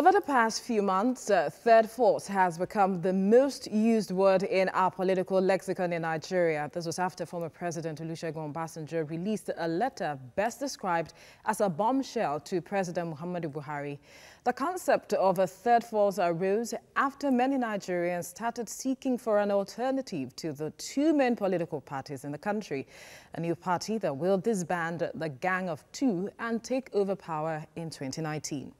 Over the past few months, third force has become the most used word in our political lexicon in Nigeria. This was after former President Olusegun Obasanjo released a letter best described as a bombshell to President Muhammadu Buhari. The concept of a third force arose after many Nigerians started seeking for an alternative to the two main political parties in the country, a new party that will disband the Gang of Two and take over power in 2019.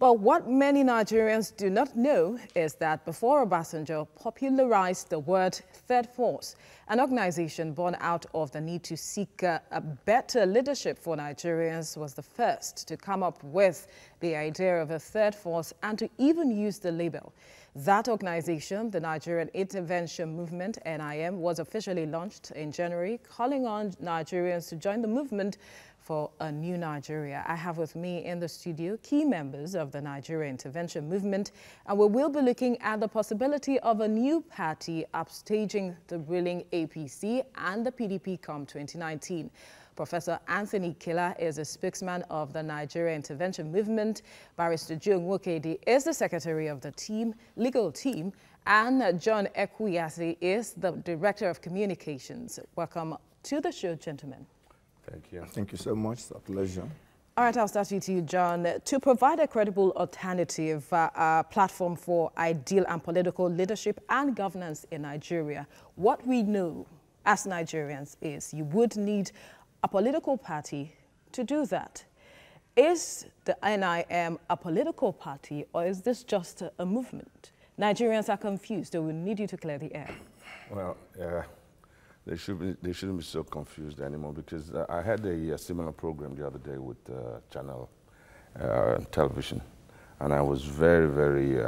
But what many Nigerians do not know is that before Obasanjo popularized the word third force, an organization born out of the need to seek a better leadership for Nigerians was the first to come up with the idea of a third force and to even use the label. That organization, the Nigerian Intervention Movement, NIM, was officially launched in January, calling on Nigerians to join the movement for a new Nigeria. I have with me in the studio key members of the Nigerian Intervention Movement, and we will be looking at the possibility of a new party upstaging the ruling APC and the PDP come 2019. Professor Anthony Killer is a spokesman of the Nigerian Intervention Movement. Barrister Joe Nwokedi is the secretary of the legal team, and John Ekwuyasi is the director of communications. Welcome to the show, gentlemen. Thank you. Thank you so much. It's a pleasure. All right, I'll start with you, John. To provide a credible alternative platform for ideal and political leadership and governance in Nigeria, what we know as Nigerians is you would need a political party to do that. Is the NIM a political party, or is this just a movement? Nigerians are confused, so we need you to clear the air. Well, they shouldn't be so confused anymore, because I had a similar program the other day with Channel Television, and I was very, very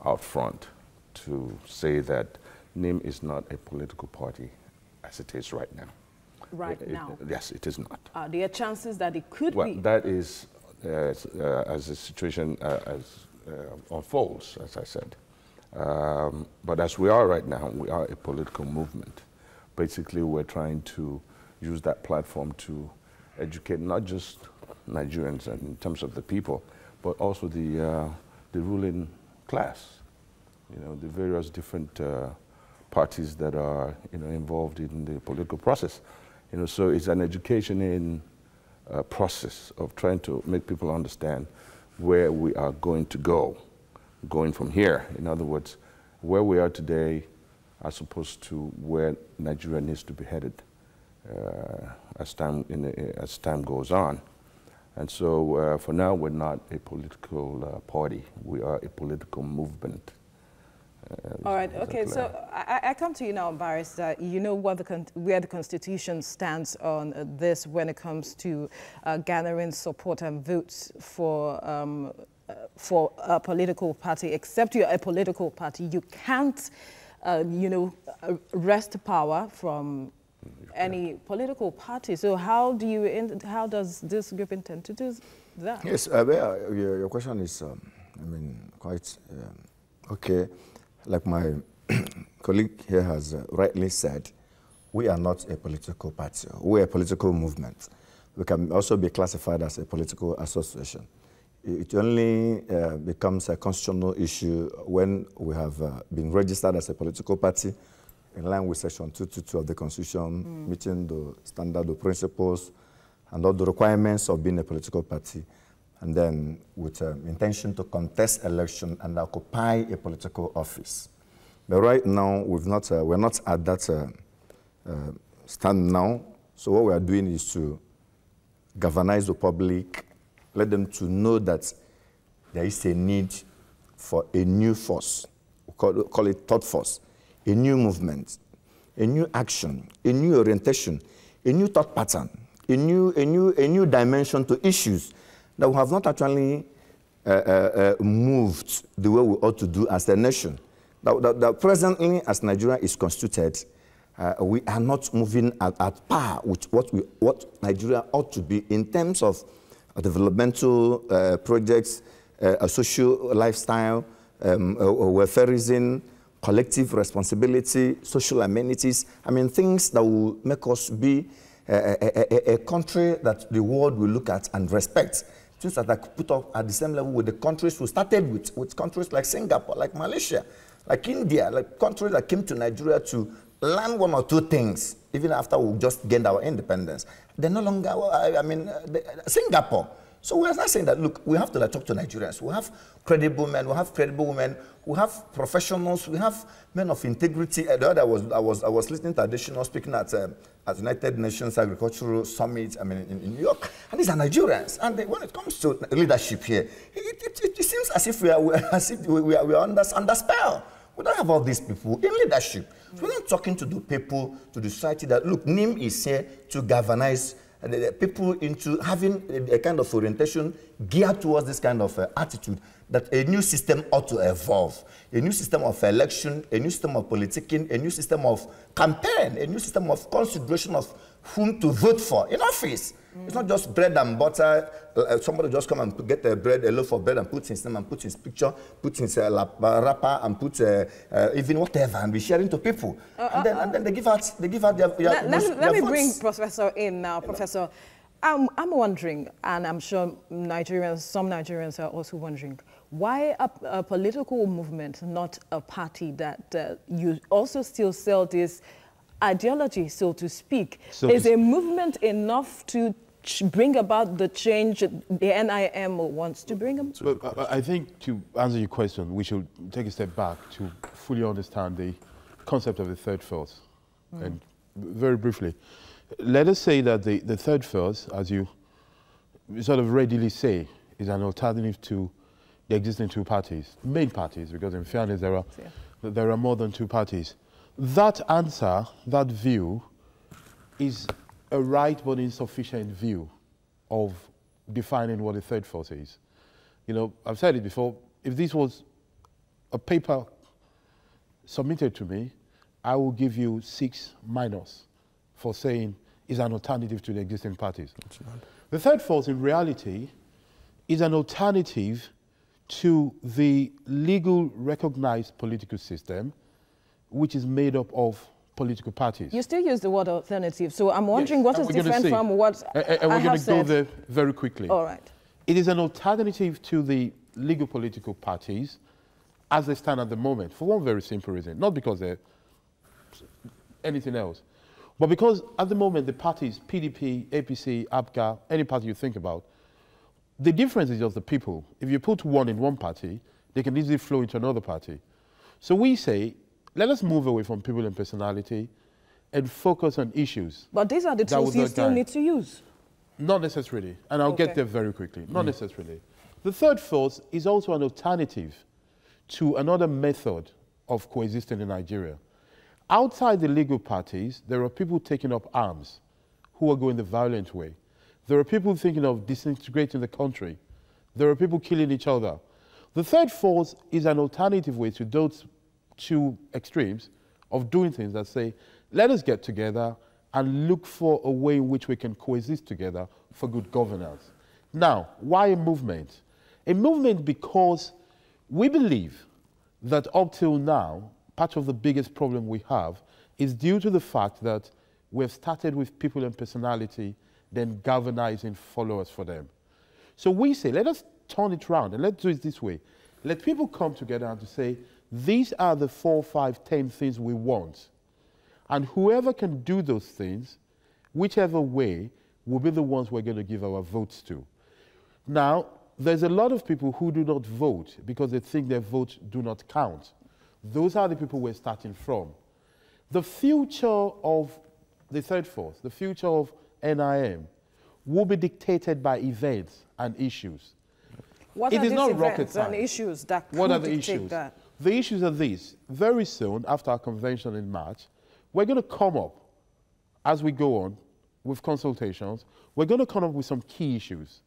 out front to say that NIM is not a political party as it is right now. Now? Yes, it is not. Are there chances that it could be? Well, that is as the situation unfolds, as I said. But as we are right now, we are a political movement. Basically, we're trying to use that platform to educate not just Nigerians in terms of the people, but also the ruling class. You know, the various different parties that are involved in the political process. You know, so it's an education in process of trying to make people understand where we are going to go, going from here. In other words, where we are today as opposed to where Nigeria needs to be headed as time goes on. And so for now, we're not a political party. We are a political movement. All right, okay, so I come to you now, Barrister. You know what where the Constitution stands on this when it comes to gathering support and votes for a political party. Except you're a political party, you can't, wrest power from any political party. So how does this group intend to do that? Yes, your question is, quite okay. Like my colleague here has rightly said, we are not a political party. We are a political movement. We can also be classified as a political association. It only becomes a constitutional issue when we have been registered as a political party in line with Section 222 of the Constitution, meeting the standard of principles and all the requirements of being a political party, and then with intention to contest election and occupy a political office. But right now, we're not at that stand now. So what we are doing is to galvanize the public, let them to know that there is a need for a new force. We call it third force, a new movement, a new action, a new orientation, a new thought pattern, a new dimension to issues that we have not actually moved the way we ought to do as a nation. That presently, as Nigeria is constituted, we are not moving at par with what Nigeria ought to be in terms of developmental projects, a social lifestyle, welfareism, collective responsibility, social amenities. I mean, things that will make us be a country that the world will look at and respect. things that are put up at the same level with the countries we started with countries like Singapore, like Malaysia, like India, like countries that came to Nigeria to learn one or two things, even after we just gained our independence. They're no longer, Singapore. So we're not saying that, look, we have to talk to Nigerians. We have credible men, we have credible women, we have professionals, we have men of integrity. The other, I was listening to additional speaking at United Nations Agricultural Summit, in New York, and these are Nigerians. And when it comes to leadership here, it seems as if we are under spell. We don't have all these people in leadership. So we're not talking to the people, to the society that, look, NIM is here to galvanize the people into having a kind of orientation geared towards this kind of attitude that a new system ought to evolve. A new system of election, a new system of politicking, a new system of campaign, a new system of consideration of whom to vote for in office. It's not just bread and butter. Somebody just come and get a loaf of bread and put his name and put his picture, put his wrapper and put even whatever and be sharing to people. And then they give out their Let me votes. bring Professor in now. Professor, I'm wondering, and I'm sure some Nigerians are also wondering, why a political movement, not a party that you also still sell this ideology, so to speak? Is a movement enough to bring about the change the NIM wants to bring them? But I think to answer your question, we should take a step back to fully understand the concept of the third force. And very briefly, let us say that the third force, as you sort of readily say, is an alternative to the existing two parties, main parties, because in fairness there are more than two parties. That answer, that view, is a right but insufficient view of defining what a third force is. You know, I've said it before, if this was a paper submitted to me, I will give you 6 minus for saying it's an alternative to the existing parties. The third force, in reality, is an alternative to the legal recognized political system, which is made up of political parties. You still use the word alternative, so I'm wondering what is different from what I have said. And we're going to go there very quickly. All right. It is an alternative to the legal political parties as they stand at the moment, for one very simple reason. Not because they're anything else, but because at the moment the parties, PDP, APC, APGA, any party you think about, the difference is just the people. If you put one in one party, they can easily flow into another party. So we say, let us move away from people and personality and focus on issues. But these are the tools you still need to use. Not necessarily, and I'll get there very quickly. Not necessarily. The third force is also an alternative to another method of coexisting in Nigeria. Outside the legal parties, there are people taking up arms who are going the violent way. There are people thinking of disintegrating the country. There are people killing each other. The third force is an alternative way to those two extremes of doing things that say, let us get together and look for a way in which we can coexist together for good governance. Now, why a movement? A movement because we believe that up till now, part of the biggest problem we have is due to the fact that we've started with people and personality, then galvanizing followers for them. So we say, let us turn it around and let's do it this way. Let people come together and to say, these are the 4, 5, 10 things we want. And whoever can do those things, whichever way, will be the ones we're going to give our votes to. Now, there's a lot of people who do not vote because they think their votes do not count. Those are the people we're starting from. The future of the third force, the future of NIM, will be dictated by events and issues. What are these events and issues that could dictate that? The issues are these. Very soon, after our convention in March, we're going to come up, as we go on with consultations, we're going to come up with some key issues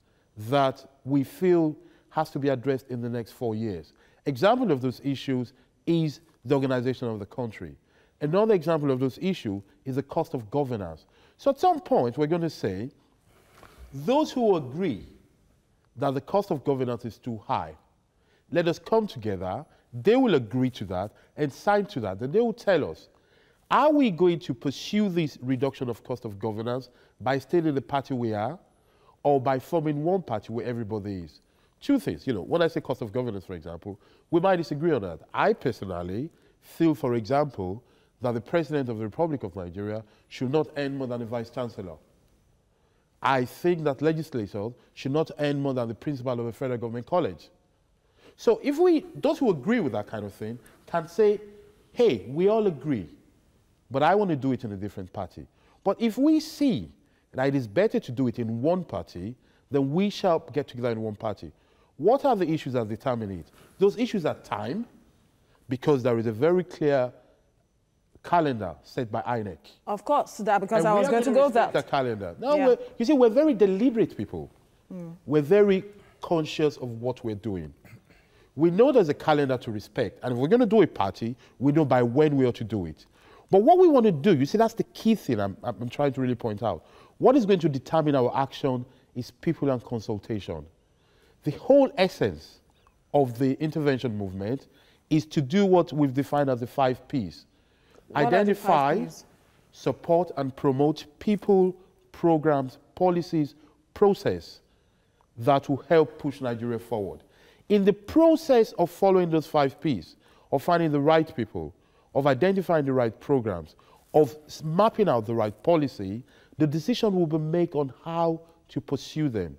that we feel has to be addressed in the next 4 years. Example of those issues is the organization of the country. Another example of those issues is the cost of governance. So at some point, we're going to say, those who agree that the cost of governance is too high, let us come together, they will agree to that and sign to that, and they will tell us, are we going to pursue this reduction of cost of governance by staying in the party we are, or by forming one party where everybody is. Two things, you know, when I say cost of governance, for example, we might disagree on that. I personally feel, for example, that the President of the Republic of Nigeria should not earn more than the Vice Chancellor. I think that legislators should not earn more than the principal of a federal government college. So if those who agree with that kind of thing can say, hey, we all agree, but I want to do it in a different party. But if we see that it is better to do it in one party, then we shall get together in one party. What are the issues that determine it? Those issues are time, because there is a very clear calendar set by INEC. Of course, because and I was going to go there. That calendar. Now, you see, we're very deliberate people. We're very conscious of what we're doing. We know there's a calendar to respect, and if we're going to do a party, we know by when we ought to do it. But what we want to do, you see, that's the key thing I'm trying to really point out. What is going to determine our action is people and consultation. The whole essence of the intervention movement is to do what we've defined as the 5 Ps. Identify, support, and promote people, programs, policies, process that will help push Nigeria forward. In the process of following those 5 Ps, of finding the right people, of identifying the right programs, of mapping out the right policy, the decision will be made on how to pursue them.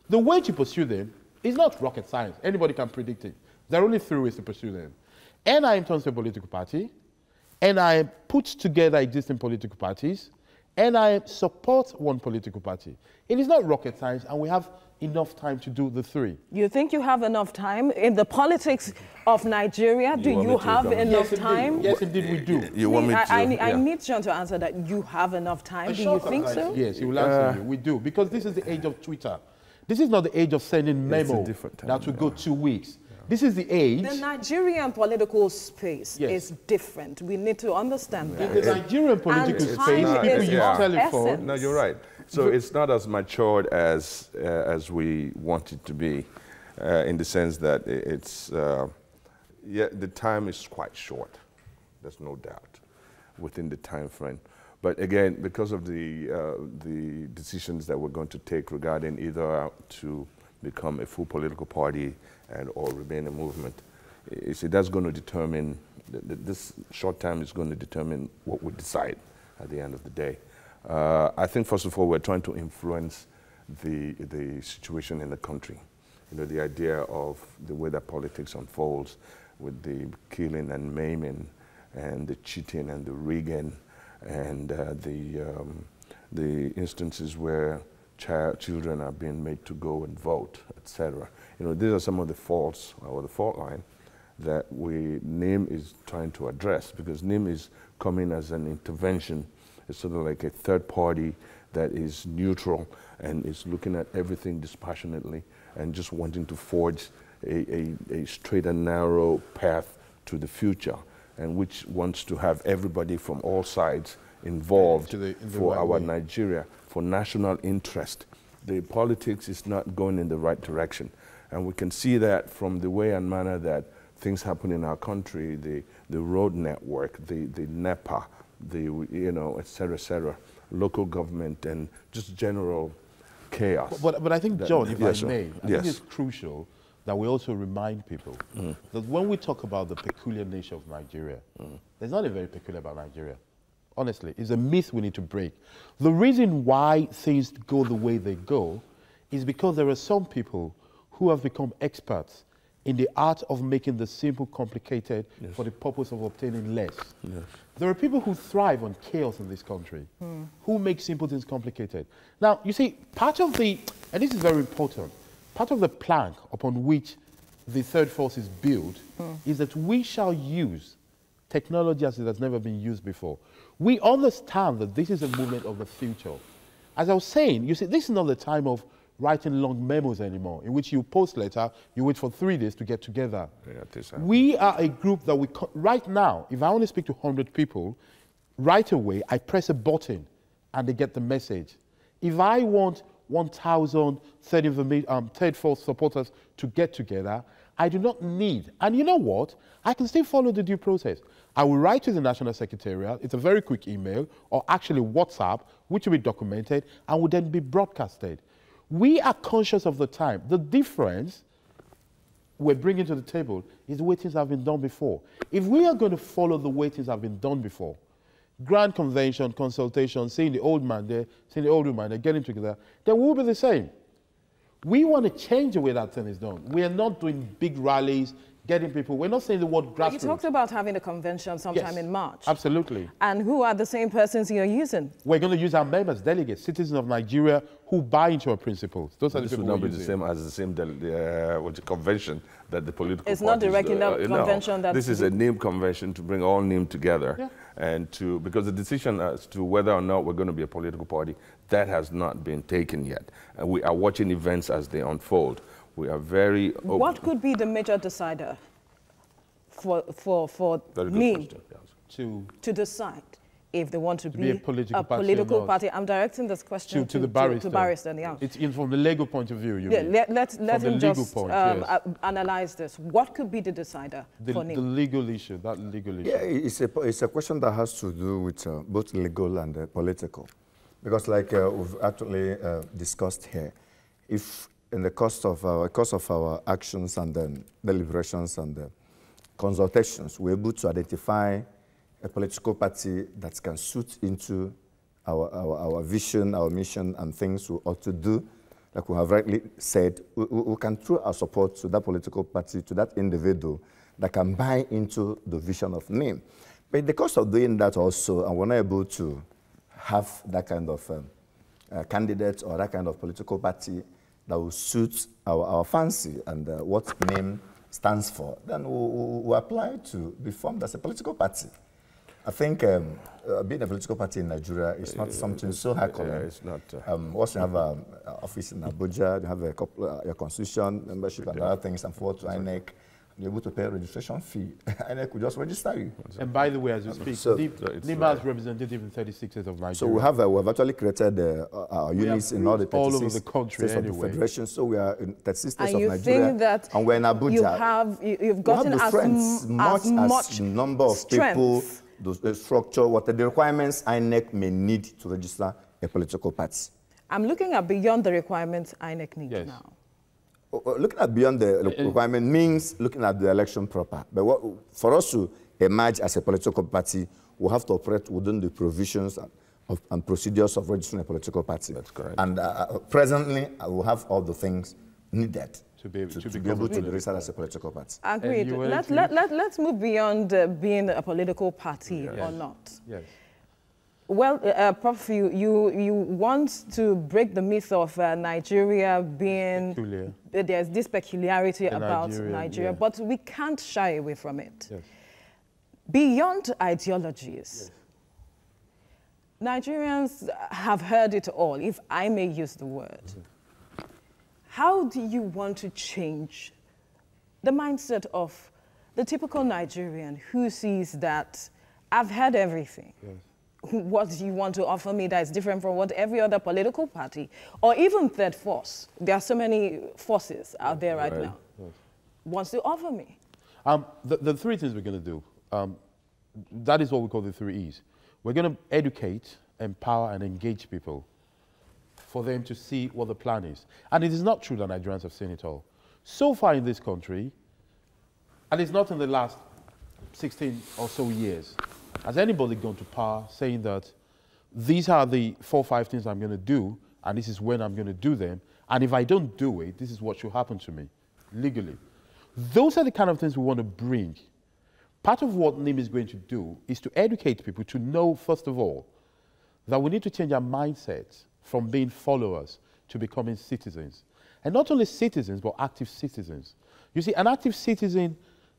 The way to pursue them is not rocket science. Anybody can predict it. There are only 3 ways to pursue them. NIM turns to a political party. NIM puts together existing political parties. NIM supports one political party. It is not rocket science, and we have enough time to do the 3. You think you have enough time? In the politics of Nigeria, do you have enough time? Yes, indeed, we do. You want me to? I need John to answer that. You have enough time. Do you think so? Yes, he will answer you. We do, because this is the age of Twitter. This is not the age of sending memo that will go 2 weeks. This is the age. The Nigerian political space is different. We need to understand that. In the Nigerian political space, people use telephone. No, you're right. So it's not as matured as we want it to be, in the sense that it's, the time is quite short. There's no doubt within the time frame. But again, because of the decisions that we're going to take regarding either to become a full political party or remain a movement, you see, that's going to determine, this short time is going to determine what we decide at the end of the day. I think, first of all, we're trying to influence the situation in the country. You know, the idea of the way that politics unfolds with the killing and maiming and the cheating and the rigging and the instances where children are being made to go and vote, etc. You know, these are some of the faults or the fault line that NIM is trying to address, because NIM is coming as an intervention. It's sort of like a third party that is neutral and is looking at everything dispassionately and just wanting to forge a straight and narrow path to the future, and which wants to have everybody from all sides involved for our Nigeria, for national interest. The politics is not going in the right direction. And we can see that from the way and manner that things happen in our country, the road network, the NEPA, et cetera, local government, and just general chaos. But I think, John, if I may, I think it's crucial that we also remind people that when we talk about the peculiar nature of Nigeria, there's nothing very peculiar about Nigeria. Honestly, it's a myth we need to break. The reason why things go the way they go is because there are some people who have become experts in the art of making the simple complicated for the purpose of obtaining less. There are people who thrive on chaos in this country, who make simple things complicated. Now, you see, part of the, and this is very important, part of the plank upon which the third force is built is that we shall use technology as it has never been used before. We understand that this is a movement of the future. As I was saying, you see, this is not the time of writing long memos anymore, in which you post letter, you wait for 3 days to get together. We are a group that right now, if I want to speak to 100 people, right away, I press a button and they get the message. If I want 1,000 third force supporters to get together, I do not need, and you know what? I can still follow the due process. I will write to the National Secretariat, it's a very quick email, or actually WhatsApp, which will be documented and will then be broadcasted. We are conscious of the time. The difference we're bringing to the table is the way things have been done before. If we are going to follow the way things have been done before, grand convention, consultation, seeing the old man there, seeing the old woman there, getting together, then we'll be the same. We want to change the way that thing is done. We are not doing big rallies, getting people. We're not saying the word grassroots. You talked about having a convention sometime in March. Absolutely. And who are the same persons you're using? We're going to use our members, delegates, citizens of Nigeria who buy into our principles. Those are the people This would not be the same convention that the political It's not the regular convention. No, this is a NIM convention to bring all NIM together. And because the decision as to whether or not we're going to be a political party, that has not been taken yet. And we are watching events as they unfold. We are very open. What could be the major decider for NIM to decide if they want to be a political party? I'm directing this question to the barrister. It's from the legal point of view. Let him just analyze this. What could be the decider for NIM? The legal issue, that legal issue. Yeah, it's a question that has to do with both legal and political. Because like we've actually discussed here, if in the course of our actions and deliberations and consultations, we're able to identify a political party that can suit into our vision, our mission, and things we ought to do, like we have rightly said, we can throw our support to that political party, to that individual that can buy into the vision of NIM. But in the course of doing that also, and we're not able to have that kind of candidate or that kind of political party that will suit our fancy and what NIM stands for, then we'll apply to be formed as a political party. I think being a political party in Nigeria is not something so high common. Yeah, it's not. Once you have an office in Abuja, you have a couple, your constitution, membership, and other things, and forward to INEC, you're able to pay a registration fee. INEC will just register you. And by the way, as you speak, NIM has representative in 36 states of Nigeria. So we have actually created our units in all the 36 all over the country states anyway. of the federation. So we are in 36 states and of Nigeria. Think that and we're in Abuja. You've gotten as much number of strength. People, the structure, what the requirements INEC may need to register a political party. I'm looking at beyond the requirements INEC needs now. Looking at beyond the requirement means looking at the election proper. But for us to emerge as a political party, we have to operate within the provisions and procedures of registering a political party. That's correct. And presently, we have all the things needed to be able to be registered as a political party. Agreed. Let's move beyond being a political party or not. Yes. Well, Prof, you want to break the myth of Nigeria being... Peculiar. There's this peculiarity about Nigeria, but we can't shy away from it. Yes. Beyond ideologies, Nigerians have heard it all, if I may use the word. How do you want to change the mindset of the typical Nigerian who sees that I've heard everything? Yes. What do you want to offer me that is different from what every other political party or even third force, there are so many forces out there right now, wants to offer me? The three things we're going to do, that is what we call the 3 E's. We're going to educate, empower, and engage people for them to see what the plan is. And it is not true that Nigerians have seen it all. So far in this country, and it's not in the last 16 or so years, has anybody gone to power saying that these are the 4 or 5 things I'm going to do, and this is when I'm going to do them, and if I don't do it, this is what should happen to me, legally. Those are the kind of things we want to bring. Part of what NIM is going to do is to educate people to know, first of all, that we need to change our mindsets from being followers to becoming citizens. And not only citizens, but active citizens. You see, an active citizen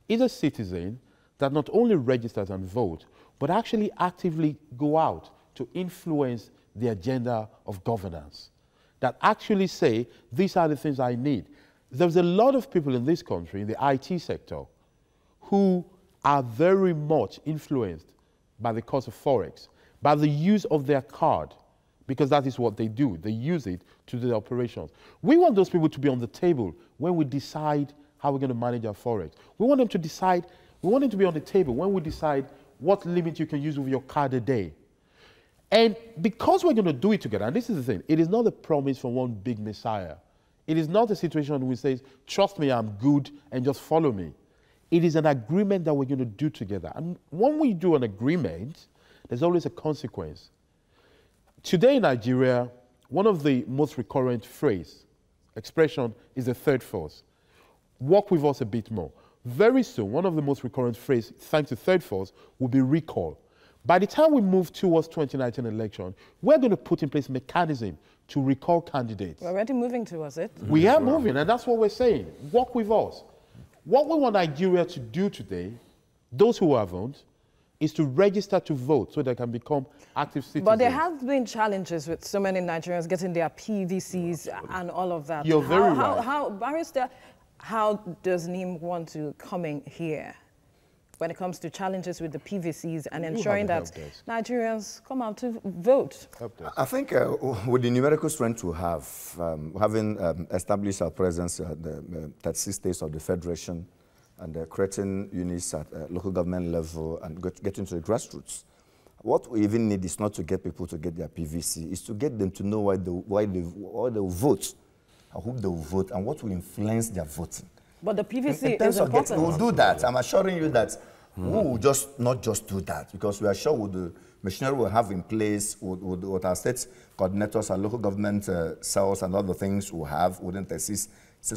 is a citizen that not only registers and votes, but actually actively go out to influence the agenda of governance. That actually say, these are the things I need. There's a lot of people in this country, in the IT sector, who are very much influenced by the cost of Forex, by the use of their card, because that is what they do. They use it to do their operations. We want those people to be on the table when we decide how we're going to manage our Forex. We want them to decide, we want them to be on the table when we decide what limit you can use with your card a day. And because we're going to do it together, and this is the thing, it is not a promise from one big messiah. It is not a situation where we say, trust me, I'm good, and just follow me. It is an agreement that we're going to do together. And when we do an agreement, there's always a consequence. Today in Nigeria, one of the most recurrent expression is the third force. Work with us a bit more. Very soon, one of the most recurrent phrases, thanks to third force, will be recall. By the time we move towards 2019 election, we're going to put in place mechanism to recall candidates. We're already moving towards it. We are moving, and that's what we're saying. Work with us. What we want Nigeria to do today, those who haven't, is to register to vote so they can become active citizens. But there have been challenges with so many Nigerians getting their PVCs and all of that. You're very right. Barrister, how does NIM want to come in here when it comes to challenges with the PVCs and ensuring that Nigerians come out to vote? I think with the numerical strength we have, having established our presence at the 36 states of the Federation and creating units at local government level and getting to the grassroots, what we even need is not to get people to get their PVC, is to get them to know why they will vote, or who they will vote, and what will influence their voting. But the PVC is important. We'll do that. I'm assuring you that we will not just do that, because we are sure with the machinery we'll have in place, with our state coordinators, our local government cells, and other things we'll have within the states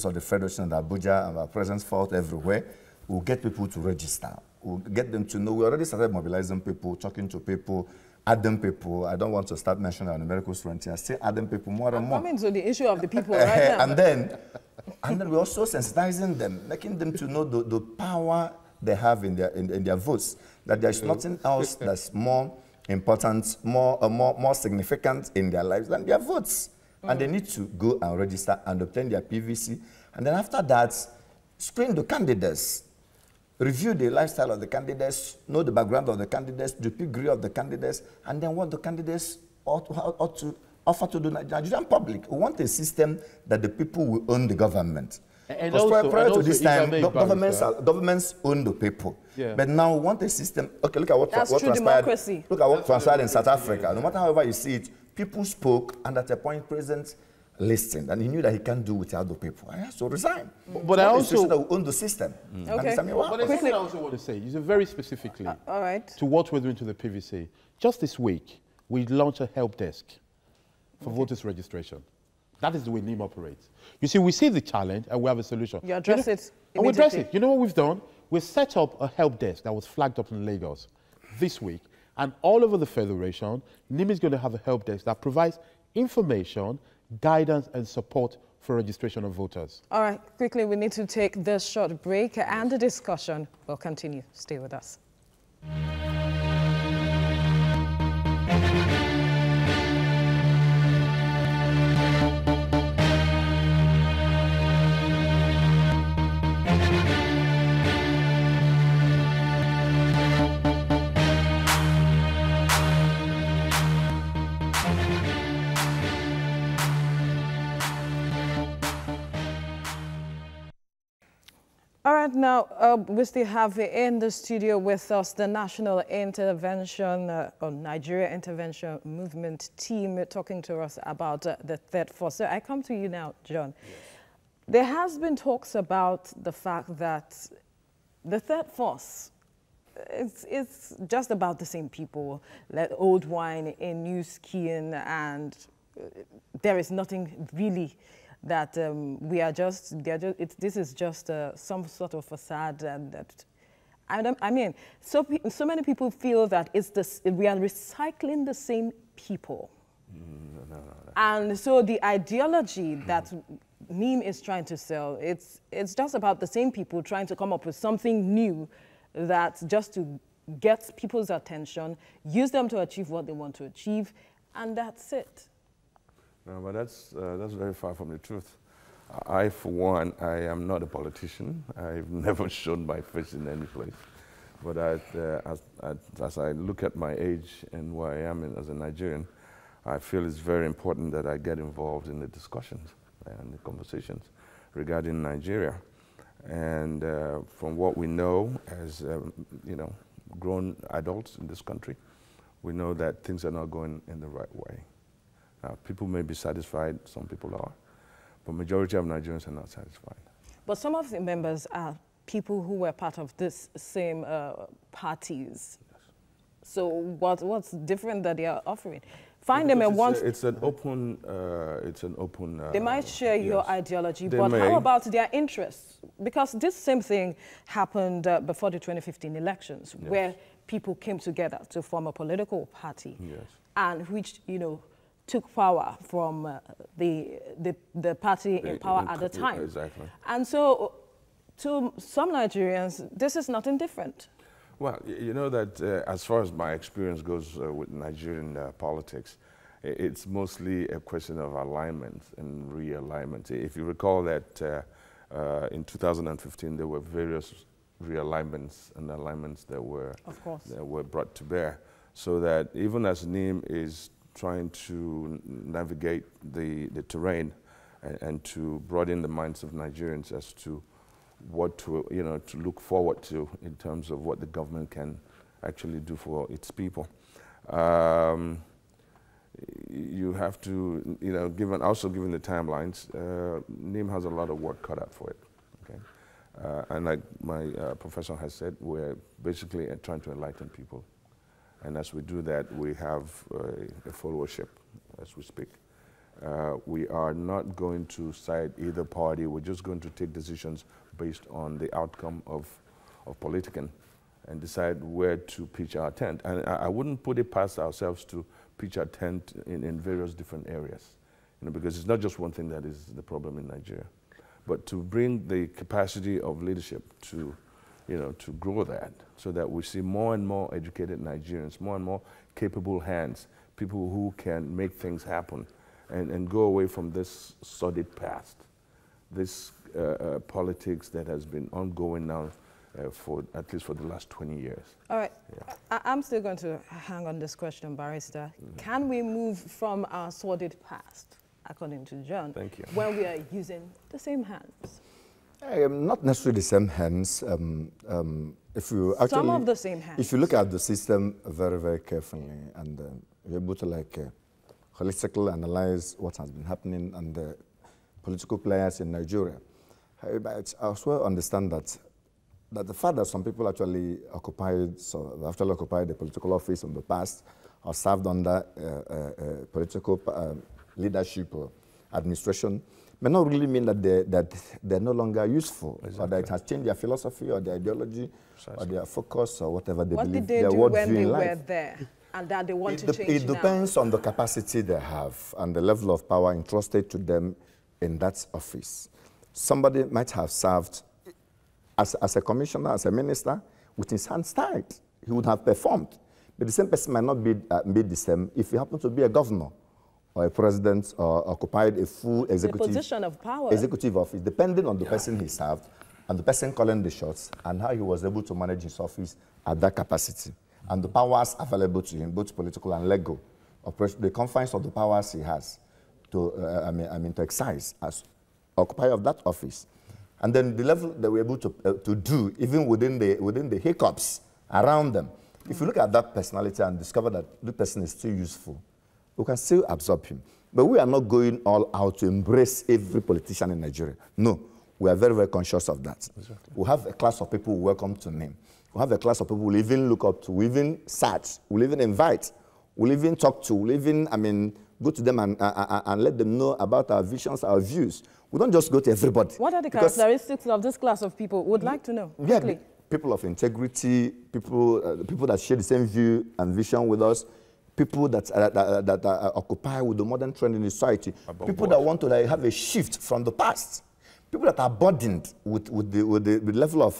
of the Federation and Abuja, and our presence felt everywhere, we'll get people to register. We'll get them to know. We already started mobilizing people, talking to people, adding people. I don't want to start mentioning our numerical strength here. Still adding people more and more. I'm coming to the issue of the people right now. And then we're also sensitizing them, making them to know the power they have in their votes, that there's nothing else that's more important, more significant in their lives than their votes. And they need to go and register and obtain their PVC. And then after that, screen the candidates, review the lifestyle of the candidates, know the background of the candidates, the degree of the candidates, and then what the candidates ought to offer to the Nigerian public. We want a system that the people will own the government. And prior to this time, governments own the people. Yeah. But now we want a system. Okay, look at what transpired. Democracy. Look at what transpired in South Africa. No matter however you see it, people spoke, and at a point, President listened, and he knew that he can't do without the people. I has to resign. But I also that we own the system. Okay. But there's something I also want to say. Is very specifically all right. to what we're doing to the PVC. Just this week, we launched a help desk for voters registration. That is the way NIM operates. You see, we see the challenge and we have a solution. You address it immediately. We address it. You know what we've done? We've set up a help desk that was flagged up in Lagos this week. And all over the Federation, NIM is going to have a help desk that provides information, guidance, and support for registration of voters. All right, quickly, we need to take this short break, and the discussion will continue. Stay with us. All right, now we still have in the studio with us the National Intervention or Nigeria Intervention Movement team talking to us about the third force. So I come to you now, John. Yes. There has been talks about the fact that the third force, it's just about the same people, like old wine in new skin, and there is nothing really that this is just some sort of facade, and that, I mean, so many people feel that we are recycling the same people. No. And so the ideology that NIM is trying to sell, it's just about the same people trying to come up with something new that just to get people's attention, use them to achieve what they want to achieve, and that's it. No, but that's very far from the truth. I, for one, I am not a politician. I've never shown my face in any place. But as I look at my age and where I am as a Nigerian, I feel it's very important that I get involved in the discussions and the conversations regarding Nigeria. And from what we know as grown adults in this country, we know that things are not going in the right way. Now, people may be satisfied, some people are, but majority of Nigerians are not satisfied. But some of the members are people who were part of this same parties. Yes. So what's different that they are offering? Find them and once it's an open. They might share yes. your ideology, They but may. how about their interests? Because this same thing happened before the 2015 elections, yes. where people came together to form a political party, yes. and which took power from the party in power at the time. Exactly. And so, to some Nigerians, this is nothing different. Well, you know that as far as my experience goes with Nigerian politics, it's mostly a question of alignment and realignment. If you recall that in 2015 there were various realignments and alignments that were brought to bear, so that even as NIM is trying to navigate the terrain and to broaden the minds of Nigerians as to what to look forward to in terms of what the government can actually do for its people. You have to, also given the timelines, NIM has a lot of work cut out for it. Okay, and like my professor has said, we're basically trying to enlighten people, and as we do that, we have a followership as we speak. We are not going to side either party. We're just going to take decisions based on the outcome of politicking and decide where to pitch our tent. And I wouldn't put it past ourselves to pitch our tent in various different areas, because it's not just one thing that is the problem in Nigeria, but to bring the capacity of leadership to grow that, so that we see more and more educated Nigerians, more and more capable hands, people who can make things happen, and go away from this sordid past, this politics that has been ongoing now for at least for the last 20 years. All right, yeah. I'm still going to hang on this question, Barrister. Mm-hmm. Can we move from our sordid past, according to John, Thank you, when we are using the same hands? Not necessarily the same hands. If you actually, some of the same hands. If you look at the system very, very carefully, and you're able to holistically analyze what has been happening and the political players in Nigeria, I as well understand that the fact that some people actually occupied the political office in the past or served under political leadership or administration may not really mean that they're no longer useful, exactly. Or that it has changed their philosophy or their ideology, precisely. Or their focus or whatever they believe. What did they do when they were there and that they want to change It depends on the capacity they have and the level of power entrusted to them in that office. Somebody might have served as a commissioner, as a minister, with his hands tied. He would have performed. But the same person might not be the same if he happened to be a governor or a president or occupied a full executive position of power. Executive office, depending on the person he served and the person calling the shots and how he was able to manage his office at that capacity. And the powers available to him, both political and legal, the confines of the powers he has to, to exercise as occupier of that office. And then the level that we're able to do, even within the hiccups around them. If you look at that personality and discover that the person is still useful, we can still absorb him. But we are not going all out to embrace every politician in Nigeria. No, we are very, very conscious of that. Exactly. We have a class of people who welcome to NIM. We have a class of people we'll even look up to, we even search, we'll even invite, we'll even talk to, we'll even, go to them and let them know about our visions, our views. We don't just go to everybody. What are the characteristics of this class of people? Would like to know. Yeah, people of integrity, people that share the same view and vision with us, people that occupy with the modern trend in society, people that want to have a shift from the past, people that are burdened with the level of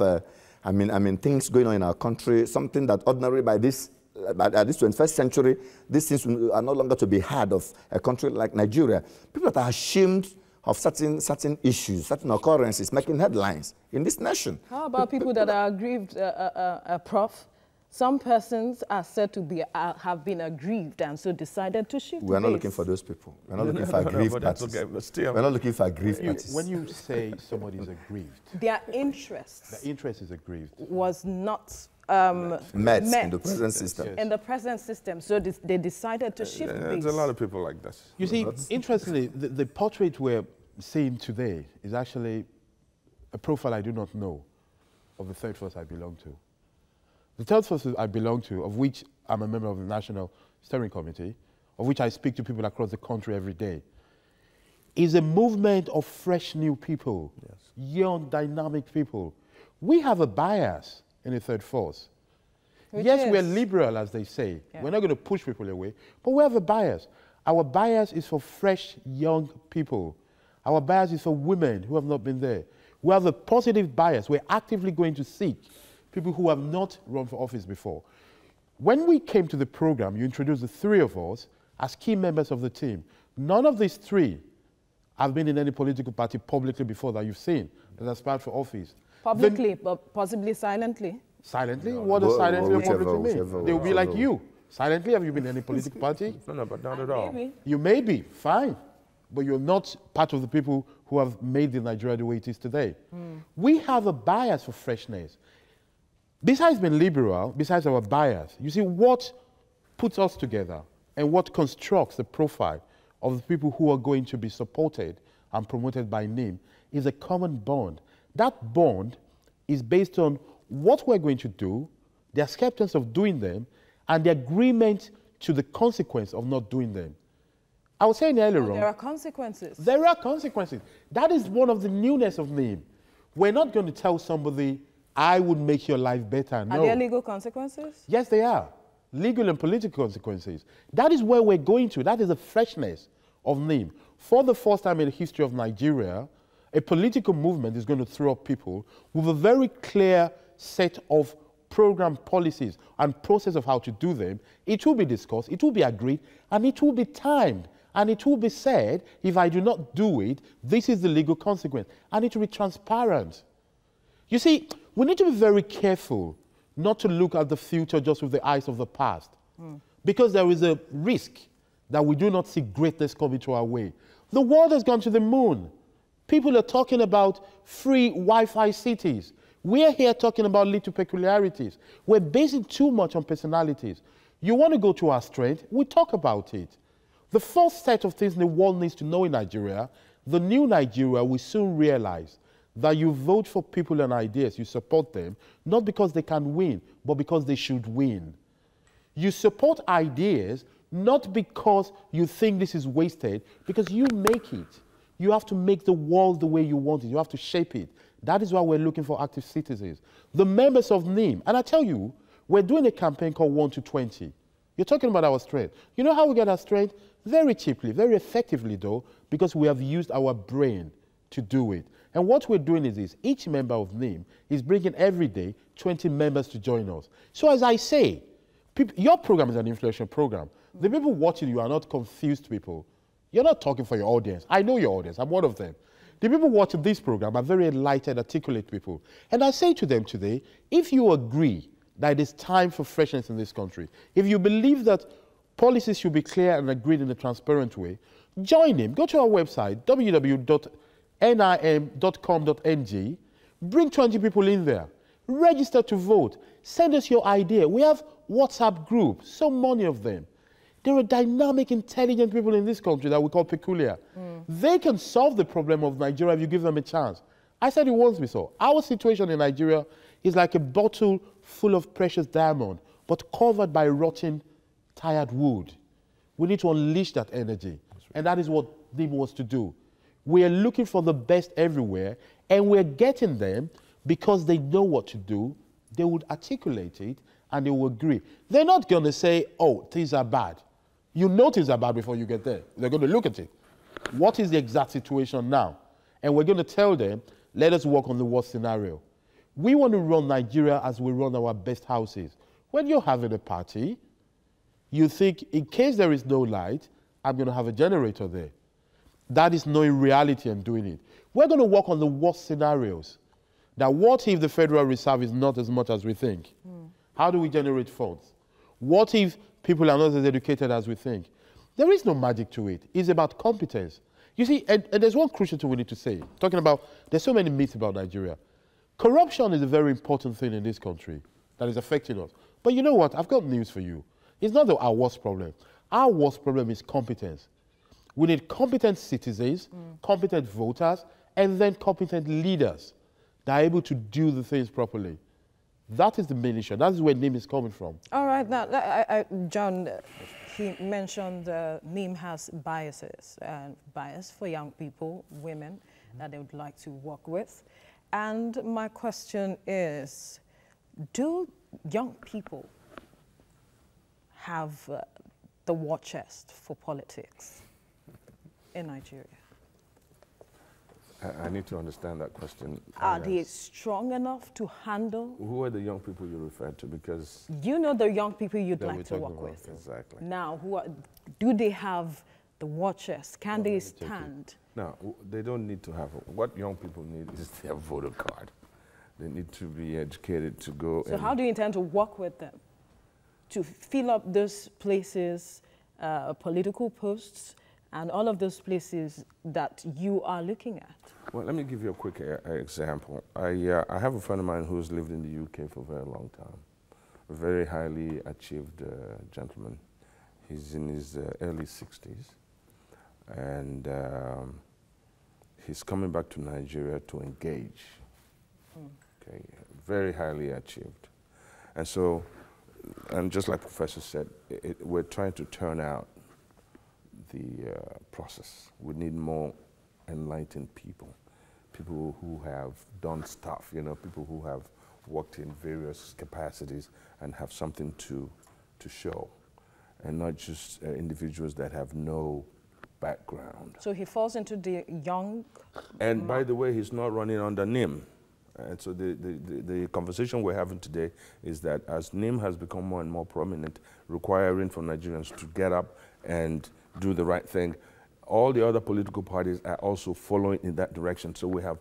things going on in our country, something that ordinary by this 21st century, these things are no longer to be heard of a country like Nigeria. People that are ashamed of certain issues, certain occurrences making headlines in this nation. How about people that are aggrieved, Prof? Some persons are said to be have been aggrieved and so decided to shift. We're not looking for those people. We're not looking for aggrieved parties. Okay, but still. We're not looking for aggrieved parties. When you say somebody is aggrieved, their interest. The interest is aggrieved. Was not met in the present system. In the present system. So they decided to shift There's a lot of people like this. You see, interestingly, the portrait we're seeing today is actually a profile I do not know of the third force I belong to. The third force I belong to, of which I'm a member of the National Steering Committee, of which I speak to people across the country every day, is a movement of fresh new people, young, dynamic people. We have a bias in the third force. Yes, we're liberal, as they say. Yeah. We're not going to push people away, but we have a bias. Our bias is for fresh, young people. Our bias is for women who have not been there. We have a positive bias. We're actively going to seek people who have not run for office before. When we came to the program, you introduced the three of us as key members of the team. None of these three have been in any political party publicly before that you've seen that aspired for office. Publicly, but possibly silently? Silently? No, what does silently or publicly mean? They will be like you. Silently, have you been in any political party? No, but not at all. Maybe. You may be, fine. But you're not part of the people who have made the Nigeria the way it is today. We have a bias for freshness. Besides being liberal, besides our bias, you see what puts us together and what constructs the profile of the people who are going to be supported and promoted by NIM is a common bond. That bond is based on what we're going to do, the acceptance of doing them, and the agreement to the consequence of not doing them. I was saying earlier on. There are consequences. There are consequences. That is one of the newness of NIM. We're not going to tell somebody, I would make your life better. No. Are there legal consequences? Yes, they are. Legal and political consequences. That is where we're going to. That is the freshness of NIM. For the first time in the history of Nigeria, a political movement is going to throw up people with a very clear set of program policies and process of how to do them. It will be discussed, it will be agreed, and it will be timed. And it will be said, if I do not do it, this is the legal consequence. And it will be transparent. You see, we need to be very careful not to look at the future just with the eyes of the past. Because there is a risk that we do not see greatness coming to our way. The world has gone to the moon. People are talking about free Wi-Fi cities. We're here talking about little peculiarities. We're basing too much on personalities. You want to go to our strength, we talk about it. The first set of things the world needs to know in Nigeria, the new Nigeria will soon realize that you vote for people and ideas, you support them, not because they can win, but because they should win. You support ideas not because you think this is wasted, because you make it. You have to make the world the way you want it. You have to shape it. That is why we're looking for active citizens. The members of NIM, and I tell you, we're doing a campaign called 1 to 20. You're talking about our strength. You know how we get our strength? Very cheaply, very effectively though, because we have used our brain to do it. And what we're doing is this, each member of NIM is bringing every day 20 members to join us. So as I say, your program is an influential program. The people watching you are not confused people. You're not talking for your audience. I know your audience, I'm one of them. The people watching this program are very enlightened, articulate people. And I say to them today, if you agree that it is time for freshness in this country, if you believe that policies should be clear and agreed in a transparent way, join him. Go to our website, www.nim.com.ng. Bring 20 people in there. Register to vote. Send us your idea. We have WhatsApp groups, so many of them. There are dynamic, intelligent people in this country that we call peculiar. They can solve the problem of Nigeria if you give them a chance. I said it once before. Our situation in Nigeria is like a bottle full of precious diamond, but covered by rotten, tired wood. We need to unleash that energy. And that is what NIM wants to do. We are looking for the best everywhere, and we're getting them because they know what to do. They would articulate it, and they will agree. They're not going to say, oh, things are bad. You know things are bad before you get there. They're going to look at it. What is the exact situation now? And we're going to tell them, let us work on the worst scenario. We want to run Nigeria as we run our best houses. When you're having a party, you think, in case there is no light, I'm going to have a generator there. That is knowing reality and doing it. We're going to work on the worst scenarios. Now, what if the Federal Reserve is not as much as we think? How do we generate funds? What if people are not as educated as we think? There is no magic to it. It's about competence. You see, and there's one crucial thing we need to say. Talking about, there's so many myths about Nigeria. Corruption is a very important thing in this country. that is affecting us. But you know what? I've got news for you. It's not our worst problem. Our worst problem is competence. We need competent citizens, competent voters, and then competent leaders that are able to do the things properly. That is the main issue. That is where NIM is coming from. All right. Now, John, he mentioned NIM has biases, bias for young people, women, that they would like to work with. And my question is, do young people have the war chest for politics in Nigeria? I need to understand that question. Are they strong enough to handle? Who are the young people you refer to? Because you know the young people you'd that like to work with. Exactly. Now, do they have the war chest? Can they stand? No, they don't need to have. What young people need is their voter card. They need to be educated to go. So how do you intend to work with them? To fill up those places, political posts, and all of those places that you are looking at? Well, let me give you a quick example. I have a friend of mine who's lived in the UK for a very long time. A very highly achieved gentleman. He's in his early 60s. And he's coming back to Nigeria to engage. Okay, very highly achieved. And so, and just like Professor said, we're trying to turn out the process. We need more enlightened people, people who have done stuff, you know, people who have worked in various capacities and have something to show, and not just individuals that have no background. So he falls into the young. And by the way, he's not running under NIM. And so the conversation we're having today is that as NIM has become more and more prominent, requiring from Nigerians to get up and do the right thing, all the other political parties are also following in that direction. So we have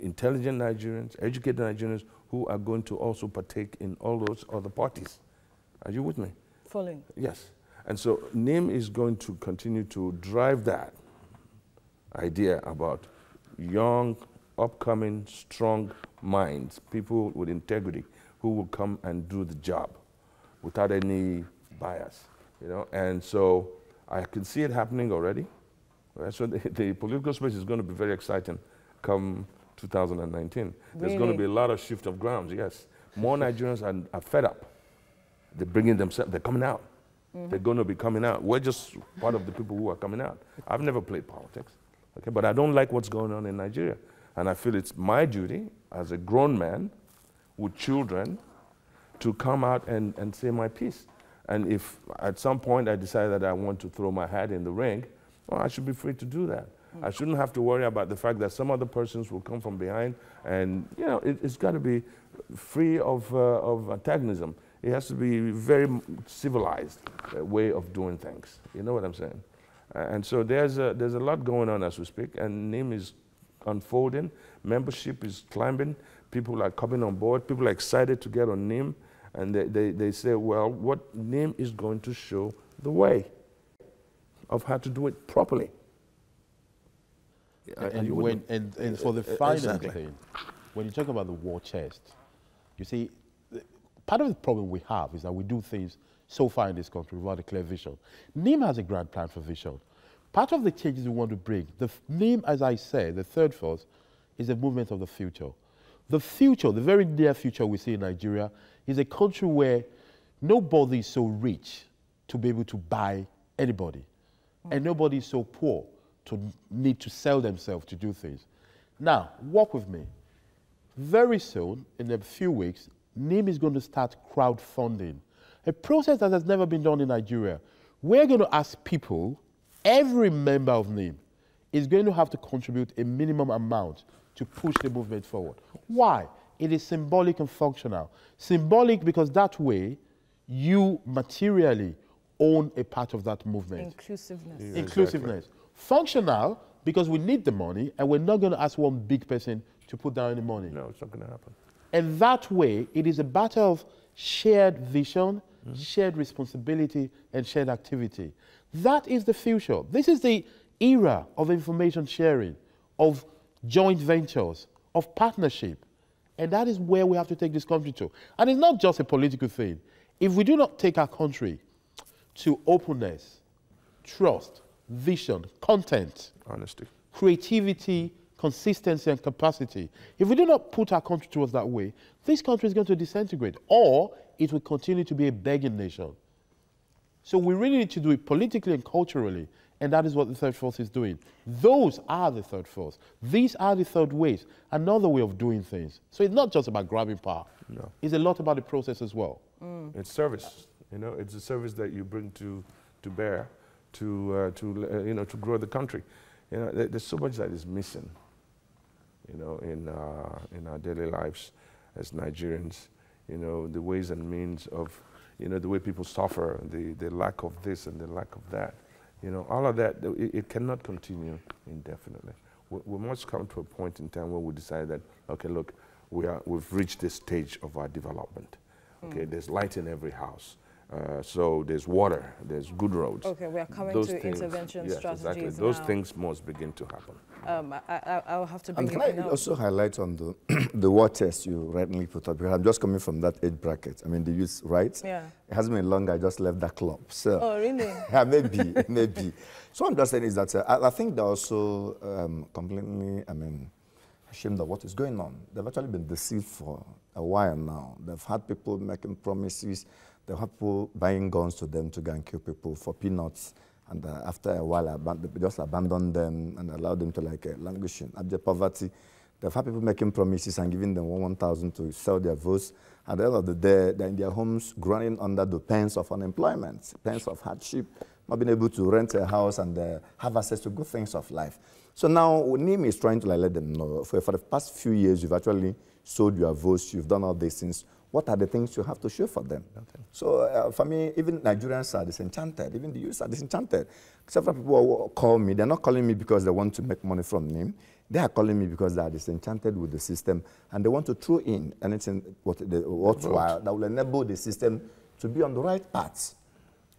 intelligent Nigerians, educated Nigerians who are going to also partake in all those other parties. Are you with me? Following. Yes. And so NIM is going to continue to drive that idea about young, upcoming, strong minds, people with integrity who will come and do the job without any bias, you know. And so I can see it happening already. Right? So the political space is going to be very exciting come 2019. Really? There's going to be a lot of shift of grounds, yes. More Nigerians are fed up. They're bringing themselves, they're coming out. They're going to be coming out. We're just part of the people who are coming out. I've never played politics, okay, but I don't like what's going on in Nigeria. And I feel it's my duty as a grown man with children to come out and say my piece. And if at some point I decide that I want to throw my hat in the ring, well, I should be free to do that. I shouldn't have to worry about the fact that some other persons will come from behind, and you know, it's got to be free of antagonism. It has to be very civilized way of doing things. You know what I'm saying? And so there's a lot going on as we speak, and NIM is unfolding. Membership is climbing. People are coming on board. People are excited to get on NIM, and they say, well, what NIM is going to show the way of how to do it properly. And for the final thing, when you talk about the war chest, you see, part of the problem we have is that we do things so far in this country without a clear vision. NIM has a grand plan for vision. Part of the changes we want to bring, the NIM, as I said, the third force, is a movement of the future. The future, the very near future we see in Nigeria, is a country where nobody is so rich to be able to buy anybody, and nobody is so poor to need to sell themselves to do things. Now, walk with me. Very soon, in a few weeks, NIM is going to start crowdfunding, a process that has never been done in Nigeria. We're going to ask people, every member of NIM is going to have to contribute a minimum amount to push the movement forward. Why? It is symbolic and functional. Symbolic because that way you materially own a part of that movement. Inclusiveness. Yeah, Inclusiveness. Exactly. Functional because we need the money and we're not going to ask one big person to put down any money. No, it's not going to happen. And that way, it is a matter of shared vision, shared responsibility, and shared activity. That is the future. This is the era of information sharing, of joint ventures, of partnership. And that is where we have to take this country to. And it's not just a political thing. If we do not take our country to openness, trust, vision, content, Honesty. creativity, consistency, and capacity, if we do not put our country towards that way, this country is going to disintegrate, or it will continue to be a begging nation. So we really need to do it politically and culturally, and that is what the third force is doing. Those are the third force. These are the third ways, another way of doing things. So it's not just about grabbing power. No. It's a lot about the process as well. It's service. You know, it's a service that you bring to bear to grow the country. You know, there's so much that is missing. You know, in our daily lives as Nigerians. You know, the ways and means of, you know, the way people suffer, the lack of this and the lack of that. You know, all of that, it cannot continue indefinitely. We must come to a point in time where we decide that, okay, look, we've reached this stage of our development. Okay, there's light in every house. So there's water, there's good roads. Okay, we are coming Those to things, intervention yes, strategies exactly. now. Those things must begin to happen. I'll have to bring Can it I now. also highlight on the war test you rightly put up? Because I'm just coming from that age bracket. I mean, the youth rights. Yeah. It hasn't been long. I just left that club. So Oh, really? yeah, maybe. So what I'm just saying is that I think they're also completely, ashamed of what is going on. They've actually been deceived for a while now. They've had people making promises. They've had people buying guns to them to go and kill people for peanuts. And after a while, they just abandon them and allow them to languish in abject poverty. They've had people making promises and giving them 1,000 to sell their votes. At the end of the day, they're in their homes groaning under the pains of unemployment, pains of hardship, not being able to rent a house and have access to good things of life. So now NIM is trying to let them know, for the past few years, you've actually sold your votes, you've done all these things. What are the things you have to show for them? Okay. So for me, even Nigerians are disenchanted. Even the youth are disenchanted. Several people call me. They're not calling me because they want to make money from NIM. They are calling me because they are disenchanted with the system and they want to throw in anything worthwhile that will enable the system to be on the right path.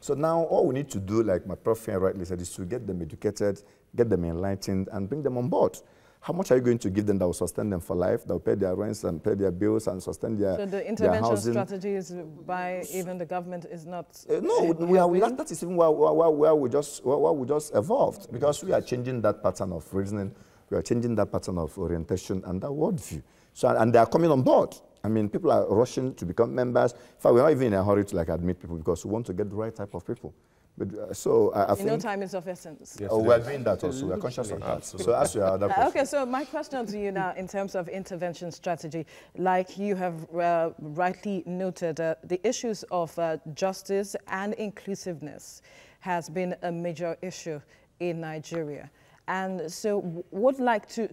So now all we need to do, like my prof here rightly said, is to get them educated, get them enlightened, and bring them on board. How much are you going to give them that will sustain them for life, that will pay their rents and pay their bills and sustain their housing? So the intervention strategies by even the government is not... that is even where we just evolved, because we are changing that pattern of reasoning, we are changing that pattern of orientation and that worldview. So, and they are coming on board. I mean, people are rushing to become members. In fact, we're not even in a hurry to admit people because we want to get the right type of people. But, I think... No time is of essence. Yes, we're doing that also. We're conscious of that. So ask your other question. Okay, so my question to you now in terms of intervention strategy, like you have rightly noted, the issues of justice and inclusiveness has been a major issue in Nigeria. And so would like to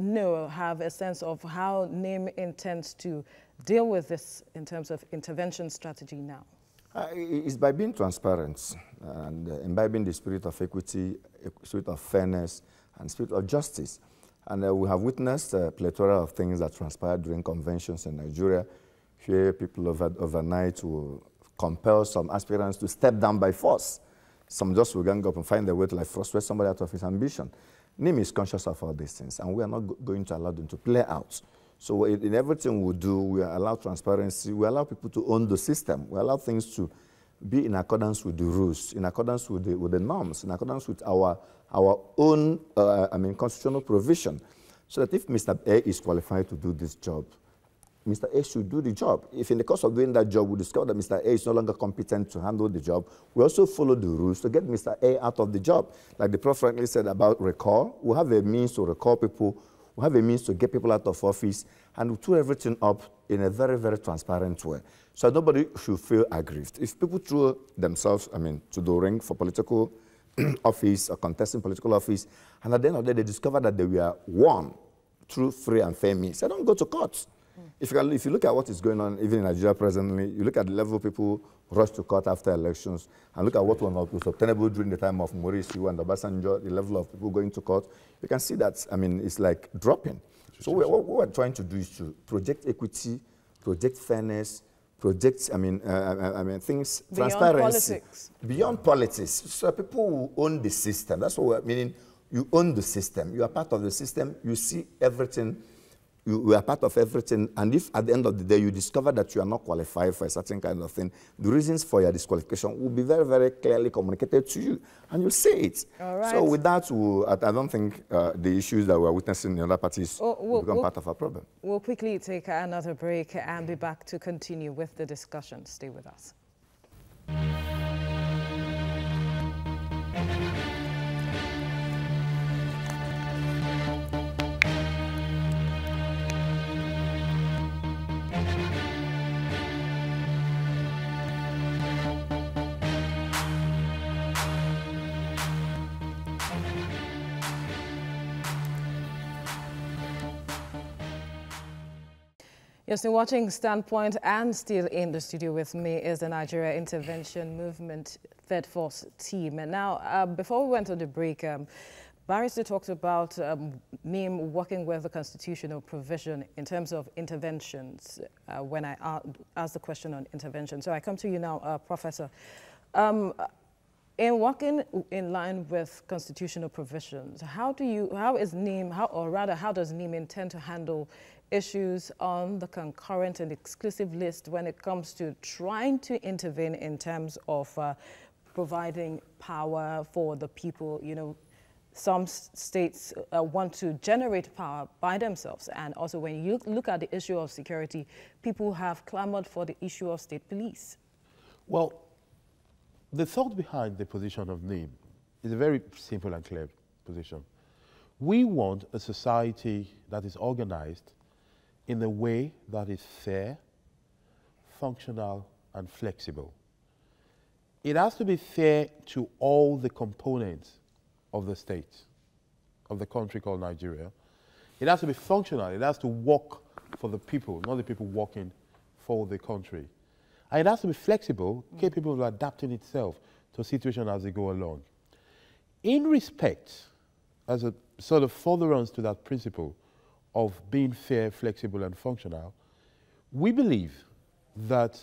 have a sense of how NIM intends to deal with this in terms of intervention strategy now. It's by being transparent and imbibing the spirit of equity, spirit of fairness, and spirit of justice. And we have witnessed a plethora of things that transpired during conventions in Nigeria, where people overnight will compel some aspirants to step down by force. Some just will gang up and find a way to frustrate somebody out of his ambition. NIM is conscious of all these things, and we are not going to allow them to play out. So in everything we do, we allow transparency, we allow people to own the system, we allow things to be in accordance with the rules, in accordance with the norms, in accordance with our own constitutional provision, so that if Mr. A is qualified to do this job, Mr. A should do the job. If in the course of doing that job, we discover that Mr. A is no longer competent to handle the job, we also follow the rules to get Mr. A out of the job. Like the Prof frankly said about recall, we have a means to recall people, we have a means to get people out of office, and we throw everything up in a very, very transparent way. So nobody should feel aggrieved. If people throw themselves, to the ring for political office or contesting political office, and at the end of the day, they discover that they were won through free and fair means, they don't go to court. If you look at what is going on even in Nigeria presently, you look at the level of people rush to court after elections, and look at what was obtainable during the time of Maurice and Obasanjo, the level of people going to court, you can see that, it's like dropping. So what we're trying to do is to project equity, project fairness, project, things, beyond transparency. Politics. Beyond politics. So people who own the system, that's what we're meaning. You own the system, you are part of the system, you see everything you are part of everything, and if at the end of the day you discover that you are not qualified for a certain kind of thing, the reasons for your disqualification will be very, very clearly communicated to you, and you'll say it. All right. So with that, I don't think the issues that we're witnessing in other parties will become part of our problem. We'll quickly take another break and be back to continue with the discussion. Stay with us. You're still watching Standpoint, and still in the studio with me is the Nigeria Intervention Movement Third Force team. And now, before we went on the break, Barrister talked about NIM working with the constitutional provision in terms of interventions when I asked the question on intervention. So I come to you now, Professor. In working in line with constitutional provisions, how does NIM intend to handle issues on the concurrent and exclusive list when it comes to trying to intervene in terms of providing power for the people? You know, some states want to generate power by themselves. And also when you look at the issue of security, people have clamored for the issue of state police. Well, the thought behind the position of NIM is a very simple and clear position. We want a society that is organized in a way that is fair, functional, and flexible. It has to be fair to all the components of the state, of the country called Nigeria. It has to be functional. It has to work for the people, not the people working for the country. And it has to be flexible, capable of adapting itself to a situation as they go along. In respect, as a sort of furtherance to that principle of being fair, flexible, and functional, we believe that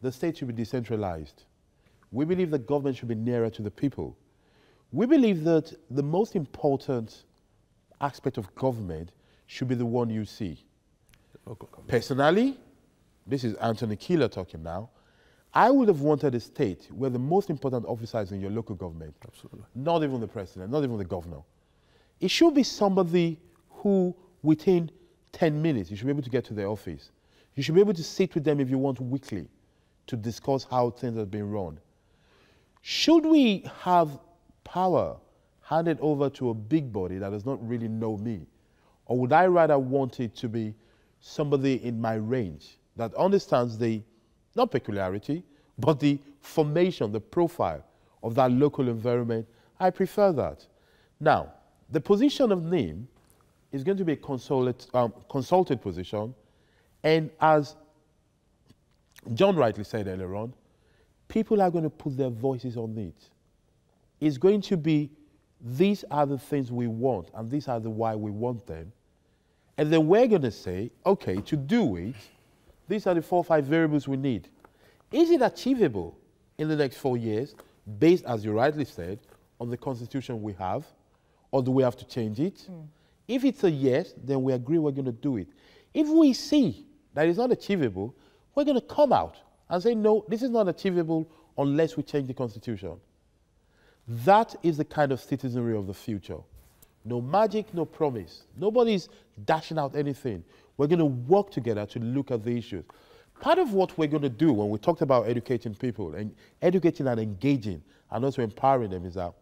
the state should be decentralized. We believe that government should be nearer to the people. We believe that the most important aspect of government should be the one you see. Personally, this is Anthony Keeler talking now, I would have wanted a state where the most important officer is in your local government. Absolutely. Not even the president, not even the governor. It should be somebody who, within 10 minutes, you should be able to get to their office. You should be able to sit with them if you want weekly to discuss how things have been run. Should we have power handed over to a big body that does not really know me? Or would I rather want it to be somebody in my range that understands the, not peculiarity, but the formation, the profile of that local environment? I prefer that. Now, the position of NIM is going to be a consulted position, and as John rightly said earlier on, people are going to put their voices on it. It's going to be, these are the things we want, and these are the why we want them. And then we're going to say, okay, to do it, these are the 4 or 5 variables we need. Is it achievable in the next 4 years, based, as you rightly said, on the constitution we have, or do we have to change it? If it's a yes, then we agree we're going to do it. If we see that it's not achievable, we're going to come out and say, no, this is not achievable unless we change the constitution. That is the kind of citizenry of the future. No magic, no promise. Nobody's dashing out anything. We're going to work together to look at the issues. Part of what we're going to do when we talked about educating people, and educating and engaging, and also empowering them, is that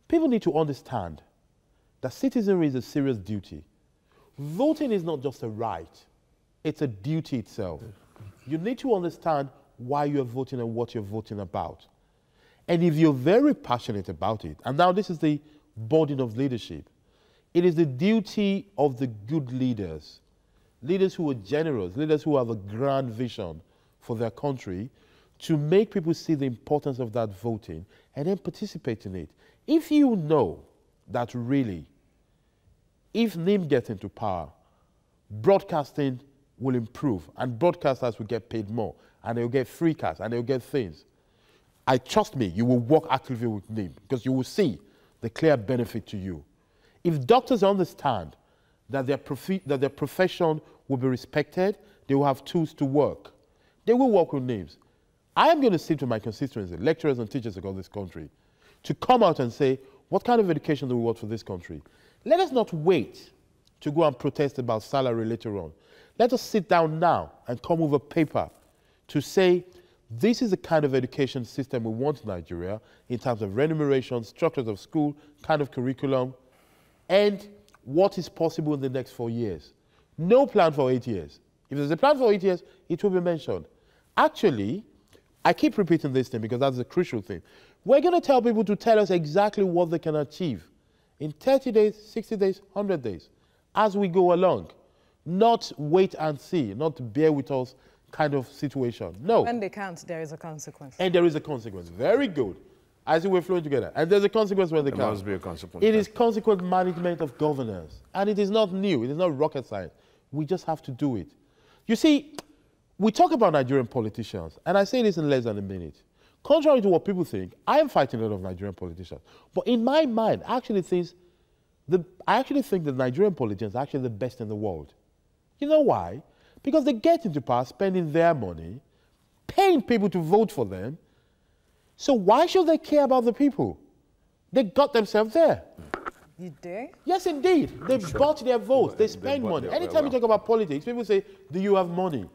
people need to understand that citizenry is a serious duty. Voting is not just a right, it's a duty itself. You need to understand why you're voting and what you're voting about. And if you're very passionate about it, and now this is the burden of leadership, it is the duty of the good leaders, leaders who are generous, leaders who have a grand vision for their country, to make people see the importance of that voting and then participate in it. If you know that really, if NIM gets into power, broadcasting will improve, and broadcasters will get paid more, and they'll get free cast, and they'll get things. Trust me, you will work actively with NIM, because you will see the clear benefit to you. If doctors understand that their profession will be respected, they will have tools to work. They will work with names. I am going to sit to my constituency, lecturers and teachers across this country, to come out and say, what kind of education do we want for this country? Let us not wait to go and protest about salary later on. Let us sit down now and come with a paper to say, this is the kind of education system we want in Nigeria in terms of remuneration, structures of school, kind of curriculum, and what is possible in the next 4 years. No plan for 8 years. If there's a plan for 8 years, it will be mentioned. Actually, I keep repeating this thing because that's the crucial thing. We're going to tell people to tell us exactly what they can achieve in 30 days, 60 days, 100 days, as we go along. Not wait and see, not bear with us kind of situation. No. When they can't, there is a consequence. And there is a consequence. Very good. I see we're flowing together. And there's a consequence when they can't. There must be a consequence. It is consequent management of governance. And it is not new. It is not rocket science. We just have to do it. You see, we talk about Nigerian politicians, and I say this in less than a minute. Contrary to what people think, I am fighting a lot of Nigerian politicians. But in my mind, I actually think the Nigerian politicians are actually the best in the world. You know why? Because they get into power spending their money, paying people to vote for them. So why should they care about the people? They got themselves there. You do? Yes, indeed. They bought their votes. They spend money. Anytime you talk about politics, people say, do you have money?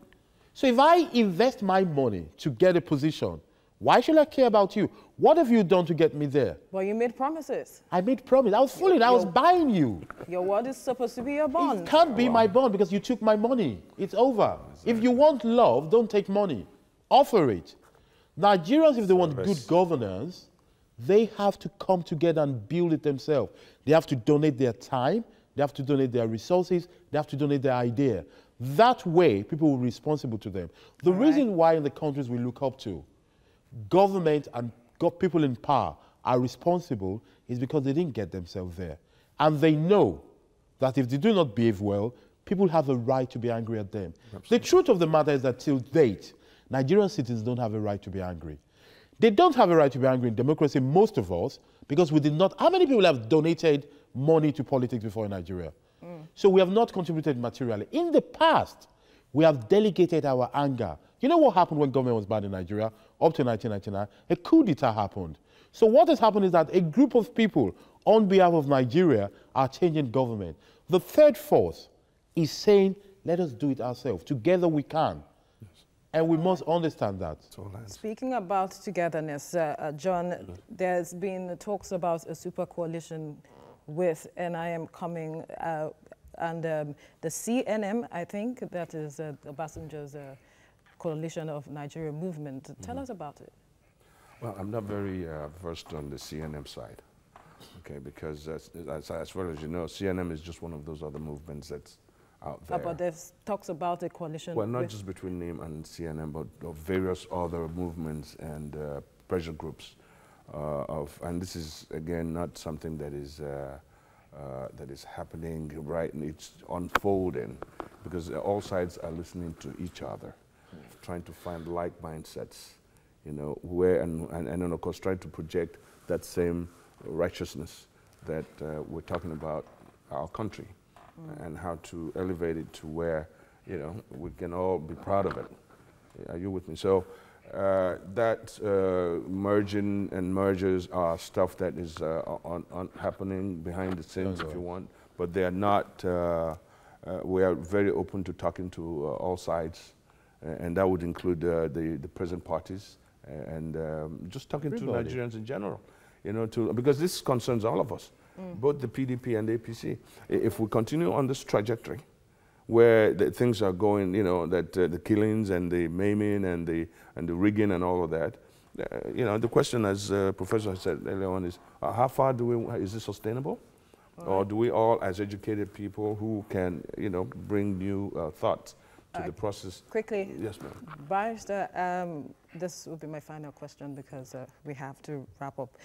So if I invest my money to get a position, why should I care about you? What have you done to get me there? Well, you made promises. I made promises. I was fooling. I was buying you. Your word is supposed to be your bond. It can't be my bond because you took my money. It's over. If you want love, don't take money. Offer it. Nigerians, if they want good governance, they have to come together and build it themselves. They have to donate their time. They have to donate their resources. They have to donate their idea. That way, people will be responsible to them. The reason why in the countries we look up to, government and people in power are responsible is because they didn't get themselves there. And they know that if they do not behave well, people have a right to be angry at them. Absolutely. The truth of the matter is that till date, Nigerian citizens don't have a right to be angry. They don't have a right to be angry in democracy, most of us, because we did not. How many people have donated money to politics before in Nigeria? So we have not contributed materially. In the past, we have delegated our anger. You know what happened when government was bad in Nigeria? Up to 1999, a coup d'etat happened. So what has happened is that a group of people on behalf of Nigeria are changing government. The third force is saying, let us do it ourselves. Together we can. And we must understand that. Speaking about togetherness, John, there's been talks about a super coalition with NIM coming, and the CNM, I think, that is Obasanjo's coalition of Nigeria movement. Tell us about it. Well, I'm not very versed on the CNM side, okay, because as far as you know, CNM is just one of those other movements that's out there. But there's talks about a coalition. Well, not just between NIM and CNM, but of various other movements and pressure groups. And this is, again, not something that is happening right, and it's unfolding, because all sides are listening to each other, trying to find like mindsets, you know, where, and then of course trying to project that same righteousness that we're talking about our country, and how to elevate it to where, you know, we can all be proud of it. Are you with me? So that merging and mergers are stuff that is happening behind the scenes, if you want, but they are not, we are very open to talking to all sides, and that would include the present parties, and just talking to Nigerians in general, you know, because this concerns all of us, both the PDP and the APC. If we continue on this trajectory, where things are going, you know, that the killings and the maiming and the rigging and all of that, you know, the question, as Professor said earlier on, is how far is this sustainable? Or do we all, as educated people who can, you know, bring new thoughts to the process? Quickly. Yes, ma'am. Barrister, this will be my final question because we have to wrap up.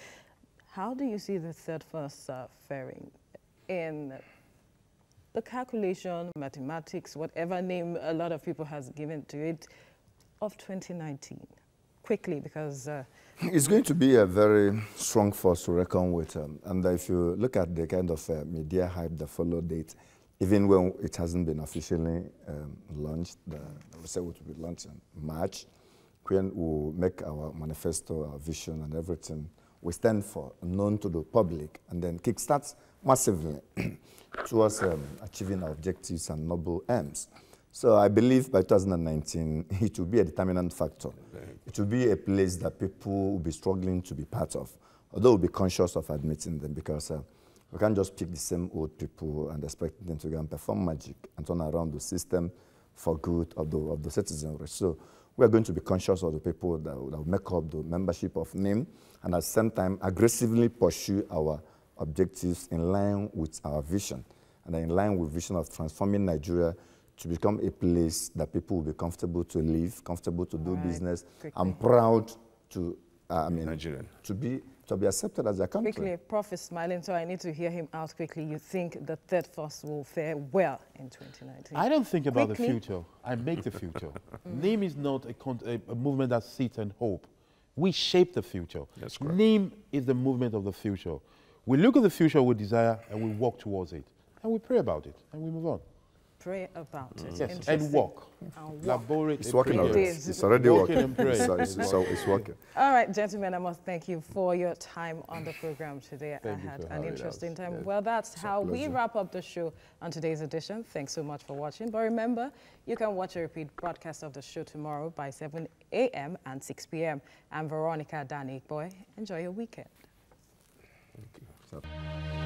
How do you see the third force faring in the calculation, mathematics, whatever name a lot of people has given to it, of 2019? Quickly, because... it's going to be a very strong force to reckon with. And if you look at the kind of media hype that followed it, even when it hasn't been officially launched. We say it will be launched in March, when we'll make our manifesto, our vision and everything we stand for known to the public, and then kickstarts massively towards achieving our objectives and noble aims. So I believe by 2019, it will be a determinant factor. It will be a place that people will be struggling to be part of, although we'll be conscious of admitting them, because we can't just pick the same old people and expect them to go and perform magic and turn around the system for good of the citizenry. So we are going to be conscious of the people that will make up the membership of NIM, and at the same time aggressively pursue our objectives in line with our vision, and in line with vision of transforming Nigeria to become a place that people will be comfortable to live, comfortable to do business, and proud to, Nigerian. to be accepted as a country. Quickly, Prof is smiling, so I need to hear him out quickly. You think the third force will fare well in 2019? I don't think about the future. I make the future. NIM is not a movement that sits and hope. We shape the future. That's correct. NIM is the movement of the future. We look at the future with desire and we walk towards it. And we pray about it and we move on. Pray about it. Yes, and walk. Laborate. It's working It already. is. It's already Working working. and praying. It's working. All right, gentlemen, I must thank you for your time on the program today. Thank you I had for an having interesting us. time. Yes. Well, that's how we wrap up the show on today's edition. Thanks so much for watching. But remember, you can watch a repeat broadcast of the show tomorrow by 7 a.m. and 6 p.m. I'm Veronica Danik Boy. Enjoy your weekend. Thank you.